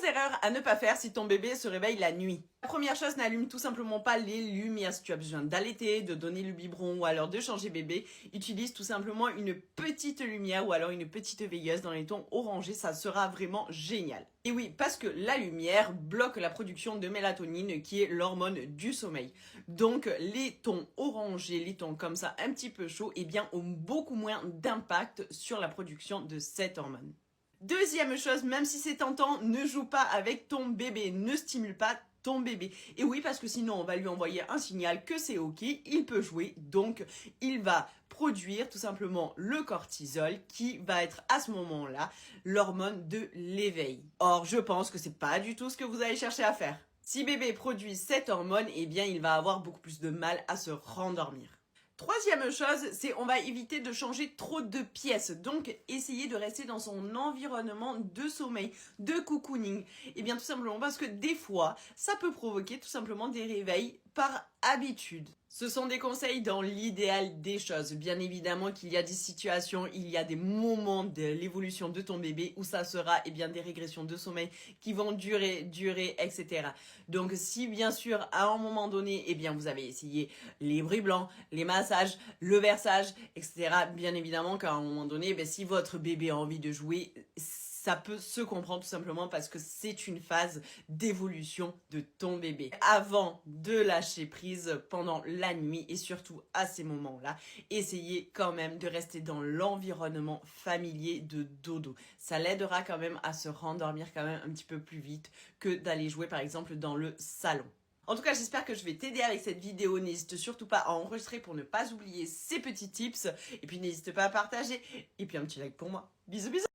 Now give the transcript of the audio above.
erreurs à ne pas faire si ton bébé se réveille la nuit. La première chose, n'allume tout simplement pas les lumières. Si tu as besoin d'allaiter, de donner le biberon ou alors de changer bébé, utilise tout simplement une petite lumière ou alors une petite veilleuse dans les tons orangés, ça sera vraiment génial. Et oui, parce que la lumière bloque la production de mélatonine qui est l'hormone du sommeil. Donc les tons orangés, les tons comme ça un petit peu chauds, eh bien ont beaucoup moins d'impact sur la production de cette hormone. Deuxième chose, même si c'est tentant, ne joue pas avec ton bébé, ne stimule pas ton bébé. Et oui, parce que sinon on va lui envoyer un signal que c'est ok, il peut jouer, donc il va produire tout simplement le cortisol qui va être à ce moment-là l'hormone de l'éveil. Or, je pense que c'est pas du tout ce que vous allez chercher à faire. Si bébé produit cette hormone, eh bien il va avoir beaucoup plus de mal à se rendormir. Troisième chose, c'est on va éviter de changer trop de pièces. Donc, essayer de rester dans son environnement de sommeil, de cocooning. Et bien tout simplement parce que des fois, ça peut provoquer tout simplement des réveils par habitude. Ce sont des conseils dans l'idéal des choses. Bien évidemment qu'il y a des situations, il y a des moments de l'évolution de ton bébé où ça sera bien des régressions de sommeil qui vont durer, etc. Donc si bien sûr à un moment donné, vous avez essayé les bruits blancs, les massages, le versage, etc. Bien évidemment qu'à un moment donné, si votre bébé a envie de jouer, ça peut se comprendre tout simplement parce que c'est une phase d'évolution de ton bébé. Avant de lâcher prise pendant la nuit et surtout à ces moments-là, essayez quand même de rester dans l'environnement familier de dodo. Ça l'aidera quand même à se rendormir quand même un petit peu plus vite que d'aller jouer par exemple dans le salon. En tout cas, j'espère que je vais t'aider avec cette vidéo. N'hésite surtout pas à enregistrer pour ne pas oublier ces petits tips. Et puis n'hésite pas à partager. Et puis un petit like pour moi. Bisous bisous.